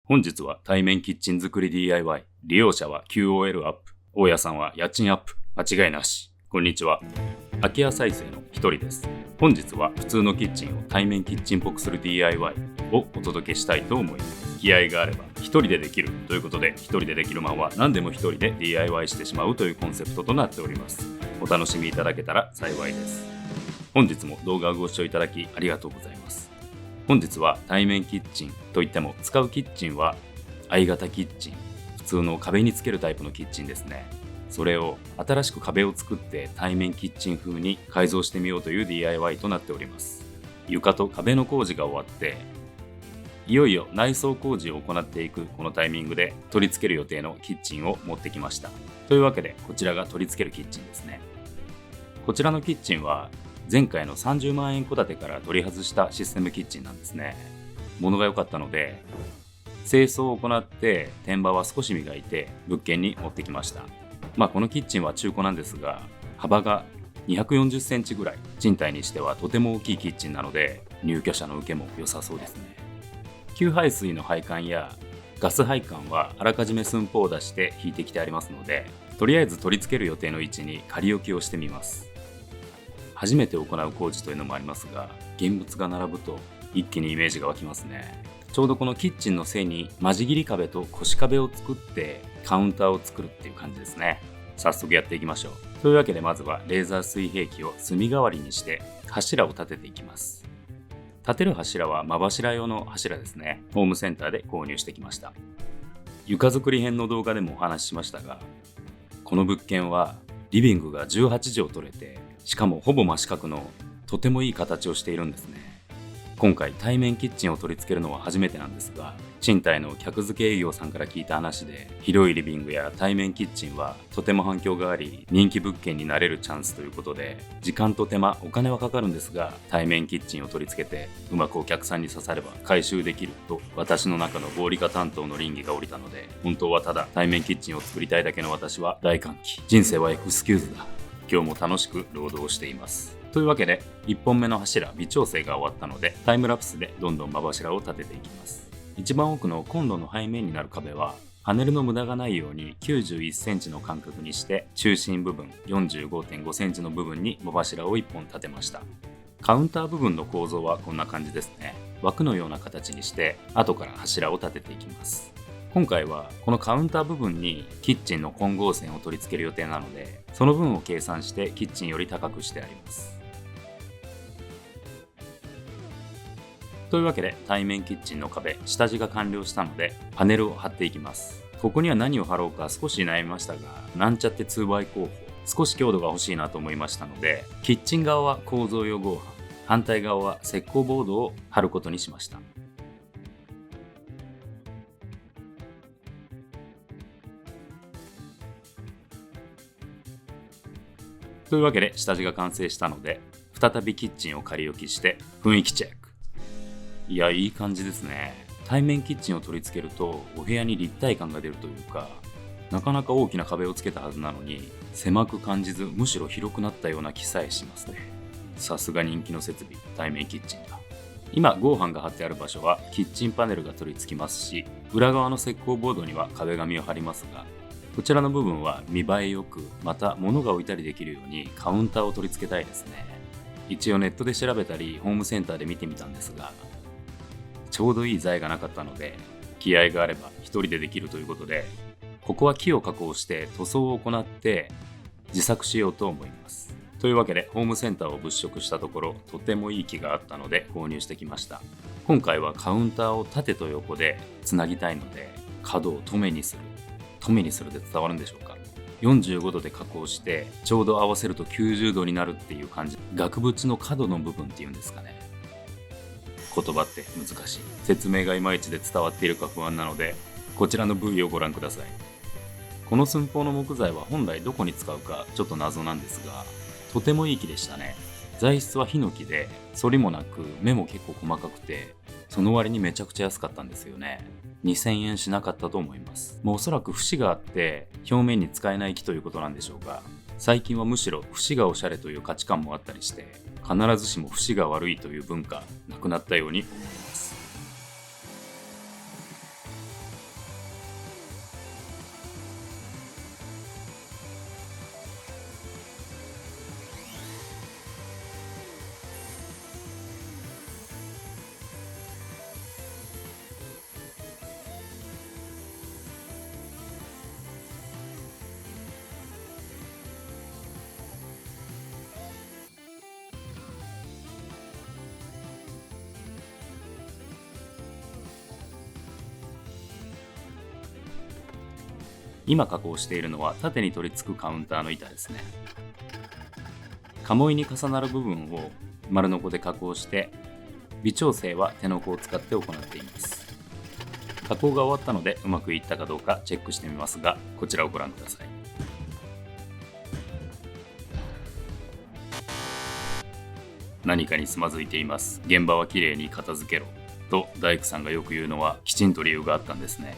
本日は対面キッチン作り DIY。利用者は QOL アップ。大家さんは家賃アップ。間違いなし。こんにちは。空き家再生の一人です。本日は普通のキッチンを対面キッチンっぽくする DIY をお届けしたいと思います。気合があれば一人でできるということで、一人でできるマンは何でも一人で DIY してしまうというコンセプトとなっております。お楽しみいただけたら幸いです。本日も動画をご視聴いただきありがとうございます。本日は対面キッチンといっても、使うキッチンは相型キッチン、普通の壁につけるタイプのキッチンですね。それを新しく壁を作って対面キッチン風に改造してみようという DIY となっております。床と壁の工事が終わって、いよいよ内装工事を行っていくこのタイミングで取り付ける予定のキッチンを持ってきました。というわけで、こちらが取り付けるキッチンですね。こちらのキッチンは前回の30万円戸建てから取り外したシステムキッチンなんですね。物が良かったので、清掃を行って天板は少し磨いて物件に持ってきました。このキッチンは中古なんですが、幅が240センチぐらい、賃貸にしてはとても大きいキッチンなので、入居者の受けも良さそうですね。給排水の配管やガス配管はあらかじめ寸法を出して引いてきてありますので、とりあえず取り付ける予定の位置に仮置きをしてみます。初めて行う工事というのもありますが、現物が並ぶと一気にイメージが湧きますね。ちょうどこのキッチンの背に間仕切り壁と腰壁を作ってカウンターを作るっていう感じですね。早速やっていきましょう。というわけで、まずはレーザー水平器を炭代わりにして柱を立てていきます。立てる柱は真柱用の柱ですね。ホームセンターで購入してきました。床作り編の動画でもお話ししましたが、この物件はリビングが18畳取れて、しかもほぼ真四角のとてもいい形をしているんですね。今回対面キッチンを取り付けるのは初めてなんですが、賃貸の客付け営業さんから聞いた話で、広いリビングや対面キッチンはとても反響があり、人気物件になれるチャンスということで、時間と手間、お金はかかるんですが、対面キッチンを取り付けてうまくお客さんに刺されば回収できると、私の中の合理化担当の倫理が下りたので、本当はただ対面キッチンを作りたいだけの私は大歓喜。人生はエクスキューズだ。今日も楽しく労働しています。というわけで、1本目の柱微調整が終わったので、タイムラプスでどんどん真柱を立てていきます。一番奥のコンロの背面になる壁は、パネルの無駄がないように91センチの間隔にして、中心部分 45.5 センチの部分に真柱を1本立てました。カウンター部分の構造はこんな感じですね。枠のような形にして後から柱を立てていきます。今回はこのカウンター部分にキッチンの混合線を取り付ける予定なので、その分を計算してキッチンより高くしてあります。というわけで、対面キッチンの壁、下地が完了したのでパネルを貼っていきます。ここには何を貼ろうか少し悩みましたが、なんちゃって 2x 工法、少し強度が欲しいなと思いましたので、キッチン側は構造用合板、反対側は石膏ボードを貼ることにしました。というわけで、下地が完成したので、再びキッチンを仮置きして雰囲気チェック。いや、いい感じですね。対面キッチンを取り付けるとお部屋に立体感が出るというか、なかなか大きな壁をつけたはずなのに狭く感じず、むしろ広くなったような気さえしますね。さすが人気の設備、対面キッチンだ。今合板が貼ってある場所はキッチンパネルが取り付きますし、裏側の石膏ボードには壁紙を貼りますが、こちらの部分は見栄えよく、また物が置いたりできるようにカウンターを取り付けたいですね。一応ネットで調べたりホームセンターで見てみたんですが、ちょうどいい材がなかったので、気合があれば一人でできるということで、ここは木を加工して塗装を行って自作しようと思います。というわけで、ホームセンターを物色したところ、とてもいい木があったので購入してきました。今回はカウンターを縦と横でつなぎたいので、角を留めにするで伝わるんでしょうか。45度で加工してちょうど合わせると90度になるっていう感じ。額縁の角の部分っていうんですかね。言葉って難しい。説明がいまいちで伝わっているか不安なので、こちらの V をご覧ください。この寸法の木材は本来どこに使うかちょっと謎なんですが、とてもいい木でしたね。材質はヒノキで、反りもなく目も結構細かくて、その割にめちゃくちゃ安かったんですよね。2000円しなかったと思います。おそらく節があって表面に使えない木ということなんでしょうが、最近はむしろ節がおしゃれという価値観もあったりして、必ずしも節が悪いという文化なくなったように思います。今加工しているのは縦に取り付くカウンターの板ですね。鴨居に重なる部分を丸ノコで加工して、微調整は手ノコを使って行っています。加工が終わったのでうまくいったかどうかチェックしてみますが、こちらをご覧ください。何かにつまずいています。現場はきれいに片付けろと大工さんがよく言うのはきちんと理由があったんですね。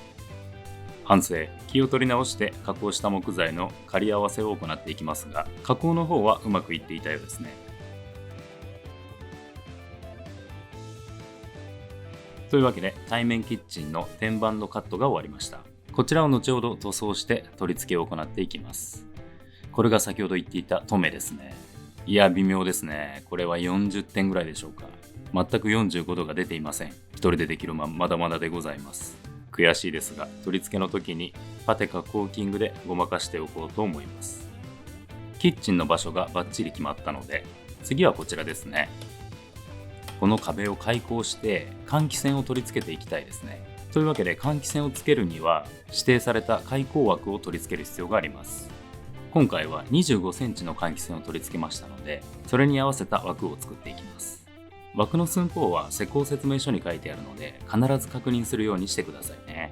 反省、気を取り直して加工した木材の仮り合わせを行っていきますが、加工の方はうまくいっていたようですね。というわけで対面キッチンの天板のカットが終わりました。こちらを後ほど塗装して取り付けを行っていきます。これが先ほど言っていた留めですね。いや微妙ですね。これは40点ぐらいでしょうか。全く45度が出ていません。一人でできるまだまだでございます。悔しいですが、取り付けの時にパテかコーキングでごまかしておこうと思います。キッチンの場所がバッチリ決まったので、次はこちらですね。この壁を開口して換気扇を取り付けていきたいですね。というわけで換気扇をつけるには指定された開口枠を取り付ける必要があります。今回は25センチの換気扇を取り付けましたので、それに合わせた枠を作っていきます。枠の寸法は施工説明書に書いてあるので、必ず確認するようにしてくださいね。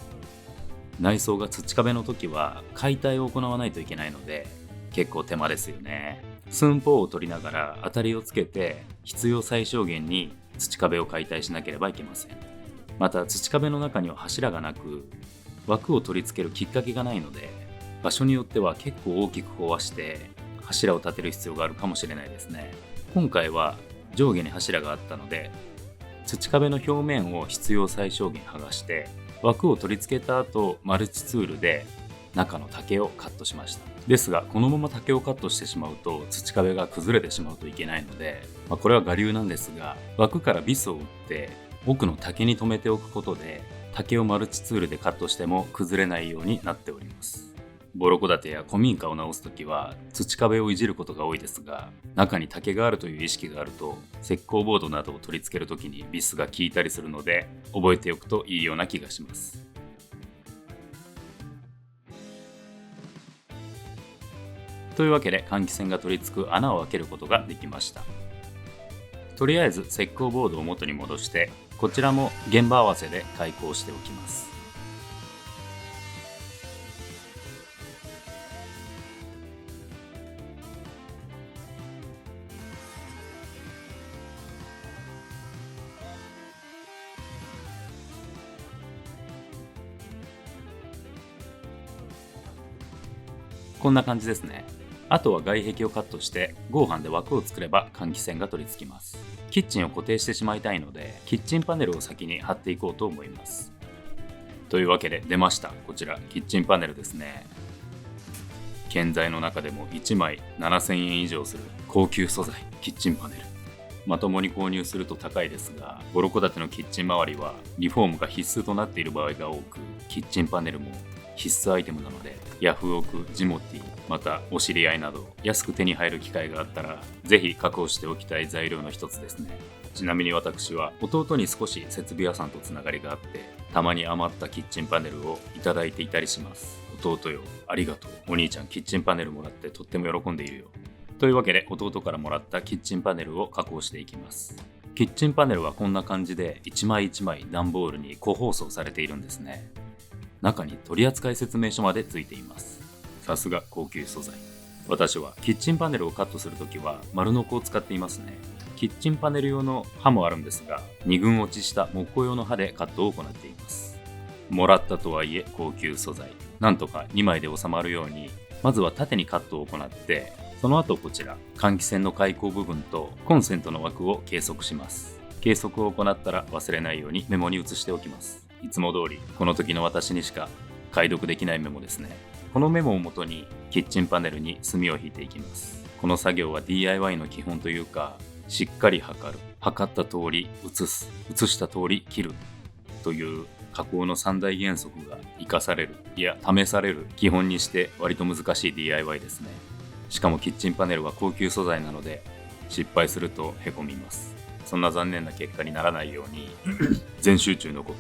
内装が土壁の時は解体を行わないといけないので、結構手間ですよね。寸法を取りながら当たりをつけて、必要最小限に土壁を解体しなければいけません。また土壁の中には柱がなく、枠を取り付けるきっかけがないので、場所によっては結構大きく壊して柱を立てる必要があるかもしれないですね。今回は上下に柱があったので、土壁の表面を必要最小限剥がして枠を取り付けた後、マルチツールで中の竹をカットしました。ですがこのまま竹をカットしてしまうと土壁が崩れてしまうといけないので、これは我流なんですが、枠からビスを打って奥の竹に留めておくことで、竹をマルチツールでカットしても崩れないようになっております。ボロ戸建てや古民家を直すときは土壁をいじることが多いですが、中に竹があるという意識があると石膏ボードなどを取り付けるときにビスが効いたりするので、覚えておくといいような気がします。というわけで換気扇が取り付く穴を開けることができました。とりあえず石膏ボードを元に戻して、こちらも現場合わせで開口しておきます。こんな感じですね。あとは外壁をカットして合板で枠を作れば換気扇が取り付きます。キッチンを固定してしまいたいので、キッチンパネルを先に貼っていこうと思います。というわけで出ました。こちらキッチンパネルですね。建材の中でも1枚7000円以上する高級素材キッチンパネル。まともに購入すると高いですが、ボロ戸建てのキッチン周りはリフォームが必須となっている場合が多く、キッチンパネルも必須アイテムなので、ヤフオク、ジモティ、またお知り合いなど安く手に入る機会があったらぜひ確保しておきたい材料の一つですね。ちなみに私は弟に少し設備屋さんとつながりがあって、たまに余ったキッチンパネルをいただいていたりします。弟よ、ありがとう。お兄ちゃんキッチンパネルもらってとっても喜んでいるよ。というわけで弟からもらったキッチンパネルを加工していきます。キッチンパネルはこんな感じで一枚一枚段ボールに個包装されているんですね。中に取扱説明書までついています。さすが高級素材。私はキッチンパネルをカットするときは丸ノコを使っていますね。キッチンパネル用の刃もあるんですが、2軍落ちした木工用の刃でカットを行っています。もらったとはいえ高級素材。なんとか2枚で収まるように、まずは縦にカットを行って、その後こちら、換気扇の開口部分とコンセントの枠を計測します。計測を行ったら忘れないようにメモに移しておきます。いつも通り、この時の私にしか解読できないメモですね。このメモをもとにキッチンパネルに墨を引いていきます。この作業は DIY の基本というか、しっかり測る、測った通り写す、写した通り切るという加工の3大原則が生かされる、いや試される基本にして割と難しい DIY ですね。しかもキッチンパネルは高級素材なので失敗するとへこみます。そんな残念な結果にならないように全集中の呼吸、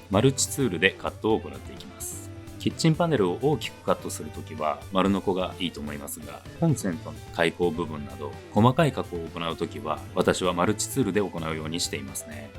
マルチツールでカットを行っていきます。キッチンパネルを大きくカットするときは丸ノコがいいと思いますが、コンセントの開口部分など細かい加工を行うときは私はマルチツールで行うようにしていますね。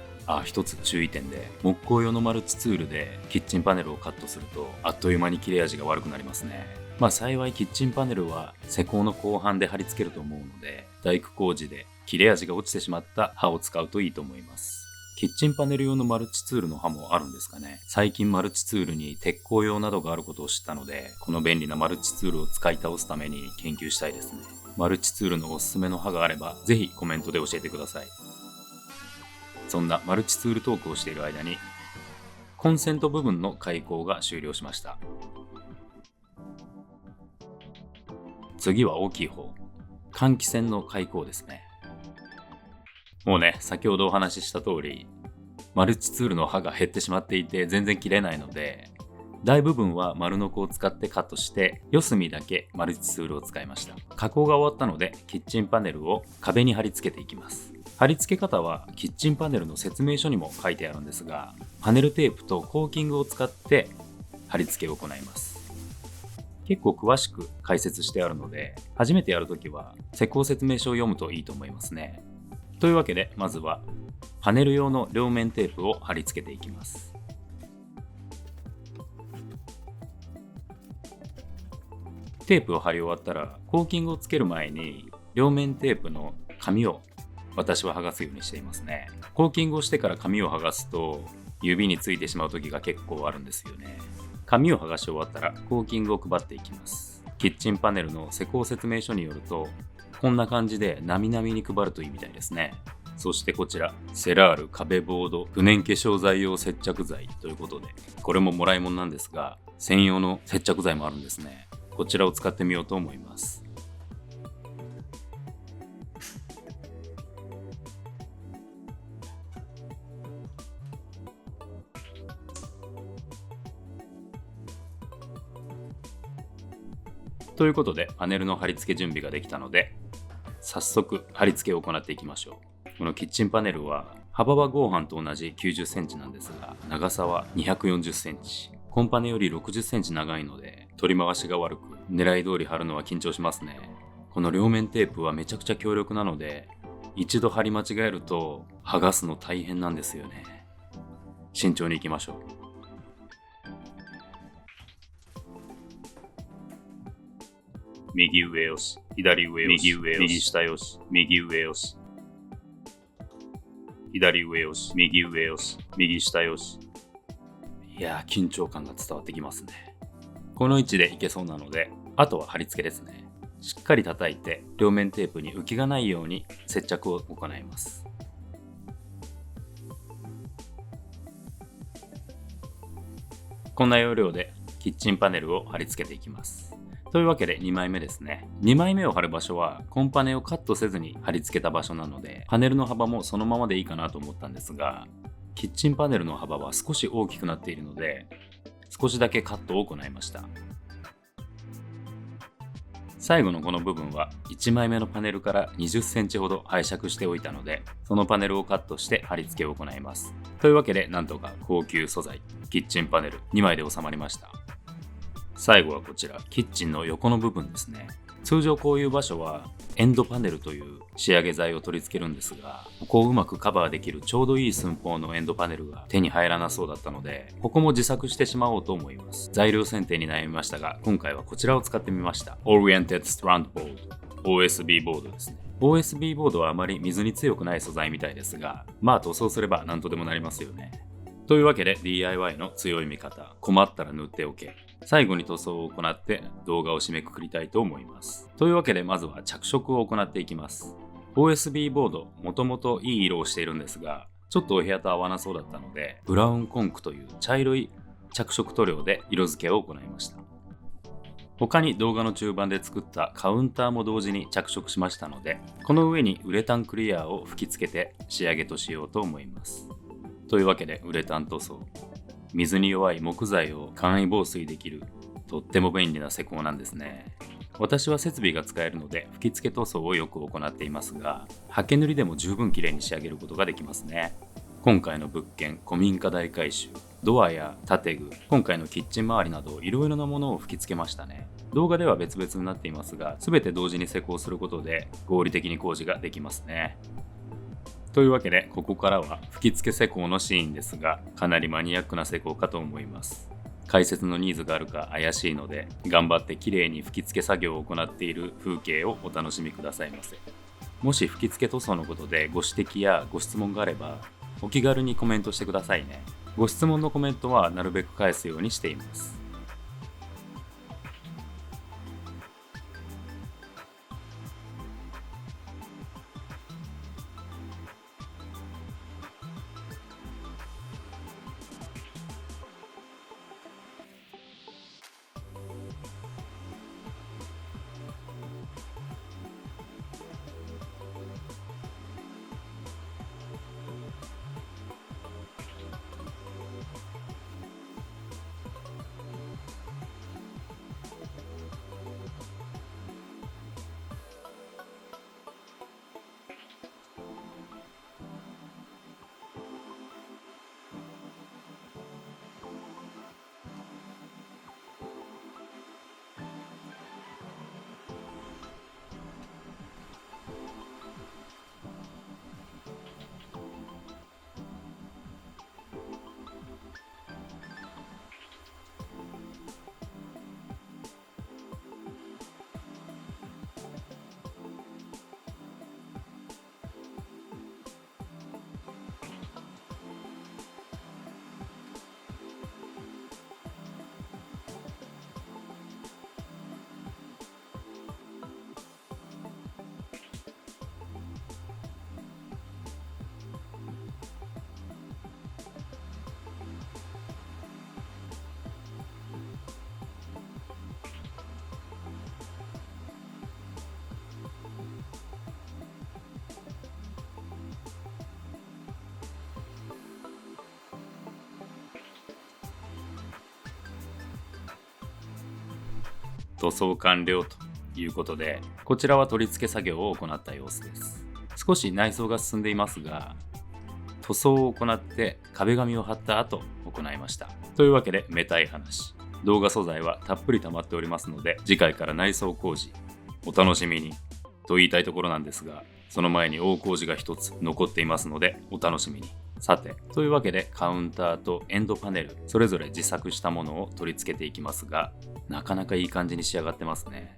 一つ注意点で、木工用のマルチツールでキッチンパネルをカットするとあっという間に切れ味が悪くなりますね。幸いキッチンパネルは施工の後半で貼り付けると思うので、大工工事で切れ味が落ちてしまった刃を使うといいと思います。キッチンパネル用のマルチツールの刃もあるんですかね。最近マルチツールに鉄鋼用などがあることを知ったので、この便利なマルチツールを使い倒すために研究したいですね。マルチツールのおすすめの刃があればぜひコメントで教えてください。そんなマルチツールトークをしている間にコンセント部分の開口が終了しました。次は大きい方、換気扇の開口ですね。もうね、先ほどお話しした通り、マルチツールの刃が減ってしまっていて全然切れないので、大部分は丸ノコを使ってカットして、四隅だけマルチツールを使いました。加工が終わったので、キッチンパネルを壁に貼り付けていきます。貼り付け方はキッチンパネルの説明書にも書いてあるんですが、パネルテープとコーキングを使って貼り付けを行います。結構詳しく解説してあるので、初めてやるときは施工説明書を読むといいと思いますね。というわけで、まずはパネル用の両面テープを貼り付けていきます。テープを貼り終わったら、コーキングをつける前に両面テープの紙を私は剥がすようにしていますね。コーキングをしてから紙を剥がすと指についてしまう時が結構あるんですよね。紙を剥がし終わったらコーキングを配っていきます。キッチンパネルの施工説明書によると、こんな感じでなみなみに配るといいみたいですね。そしてこちら、セラール壁ボード不燃化粧剤用接着剤ということで、これももらい物なんですが、専用の接着剤もあるんですね。こちらを使ってみようと思います。ということで、パネルの貼り付け準備ができたので、早速貼り付けを行っていきましょう。このキッチンパネルは幅は合板と同じ90センチなんですが、長さは240センチ。コンパネより60センチ長いので、取り回しが悪く、狙い通り貼るのは緊張しますね。この両面テープはめちゃくちゃ強力なので、一度貼り間違えると剥がすの大変なんですよね。慎重にいきましょう。右上よし、左上よし、右上よし、右下よし、右上よし、左上よし、右上よし、右下よし。いやー、緊張感が伝わってきますね。この位置でいけそうなので、あとは貼り付けですね。しっかり叩いて、両面テープに浮きがないように接着を行います。こんな要領でキッチンパネルを貼り付けていきます。というわけで2枚目ですね。2枚目を貼る場所はコンパネをカットせずに貼り付けた場所なので、パネルの幅もそのままでいいかなと思ったんですが、キッチンパネルの幅は少し大きくなっているので、少しだけカットを行いました。最後のこの部分は1枚目のパネルから20センチほど拝借しておいたので、そのパネルをカットして貼り付けを行います。というわけで、なんとか高級素材キッチンパネル2枚で収まりました。最後はこちら、キッチンの横の部分ですね。通常こういう場所はエンドパネルという仕上げ剤を取り付けるんですが、ここをうまくカバーできるちょうどいい寸法のエンドパネルが手に入らなそうだったので、ここも自作してしまおうと思います。材料選定に悩みましたが、今回はこちらを使ってみました。Oriented Strand Board OSB ボードですね。OSB ボードはあまり水に強くない素材みたいですが、塗装すれば何とでもなりますよね。というわけで DIY の強い味方、困ったら塗っておけ。最後に塗装を行って動画を締めくくりたいと思います。というわけでまずは着色を行っていきます。OSB ボード、もともといい色をしているんですが、ちょっとお部屋と合わなそうだったので、ブラウンコンクという茶色い着色塗料で色付けを行いました。他に動画の中盤で作ったカウンターも同時に着色しましたので、この上にウレタンクリアを吹き付けて仕上げとしようと思います。というわけでウレタン塗装、水に弱い木材を簡易防水できるとっても便利な施工なんですね。私は設備が使えるので吹き付け塗装をよく行っていますが、刷毛塗りでも十分綺麗に仕上げることができますね。今回の物件、古民家大改修、ドアや建具、今回のキッチン周りなどいろいろなものを吹き付けましたね。動画では別々になっていますが、全て同時に施工することで合理的に工事ができますね。というわけで、ここからは吹き付け施工のシーンですが、かなりマニアックな施工かと思います。解説のニーズがあるか怪しいので、頑張って綺麗に吹き付け作業を行っている風景をお楽しみくださいませ。もし吹き付け塗装のことでご指摘やご質問があれば、お気軽にコメントしてくださいね。ご質問のコメントはなるべく返すようにしています。塗装完了ということで、こちらは取り付け作業を行った様子です。少し内装が進んでいますが、塗装を行って壁紙を貼った後行いました。というわけでめたい話、動画素材はたっぷり溜まっておりますので、次回から内装工事お楽しみにと言いたいところなんですが、その前に大工事が一つ残っていますのでお楽しみに。さて、というわけでカウンターとエンドパネルそれぞれ自作したものを取り付けていきますが、なかなかいい感じに仕上がってますね。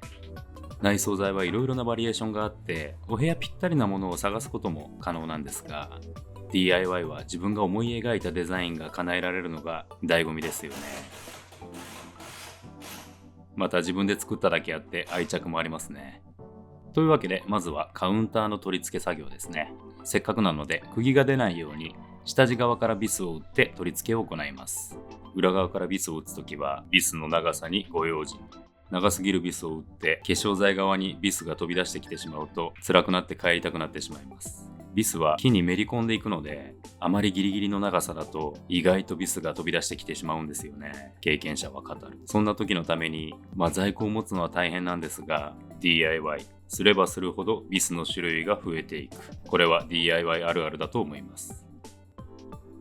内装材はいろいろなバリエーションがあって、お部屋ぴったりなものを探すことも可能なんですが、 DIY は自分が思い描いたデザインが叶えられるのが醍醐味ですよね。また自分で作っただけあって愛着もありますね。というわけで、まずはカウンターの取り付け作業ですね。せっかくなので釘が出ないように下地側からビスを打って取り付けを行います。裏側からビスを打つときはビスの長さにご用心。長すぎるビスを打って化粧材側にビスが飛び出してきてしまうと辛くなって帰りたくなってしまいます。ビスは木にめり込んでいくので、あまりギリギリの長さだと意外とビスが飛び出してきてしまうんですよね。経験者は語る。そんな時のために、在庫を持つのは大変なんですが、 DIY すればするほどビスの種類が増えていく。これは DIY あるあるだと思います。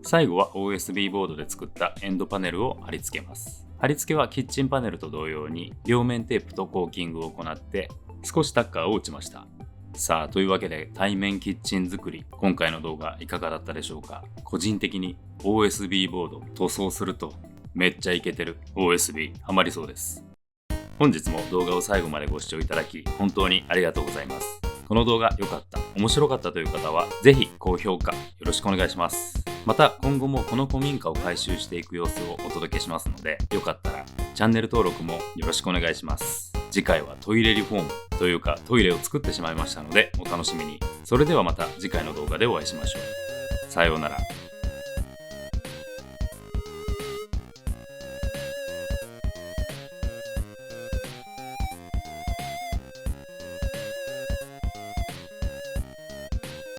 最後は OSB ボードで作ったエンドパネルを貼り付けます。貼り付けはキッチンパネルと同様に両面テープとコーキングを行って少しタッカーを打ちました。さあ、というわけで対面キッチン作り、今回の動画いかがだったでしょうか。個人的に OSB ボード塗装するとめっちゃイケてる OSB ハマりそうです。本日も動画を最後までご視聴いただき本当にありがとうございます。この動画良かった、面白かったという方はぜひ高評価よろしくお願いします。また今後もこの古民家を改修していく様子をお届けしますので、よかったらチャンネル登録もよろしくお願いします。次回はトイレリフォームというかトイレを作ってしまいましたのでお楽しみに。それではまた次回の動画でお会いしましょう。さようなら。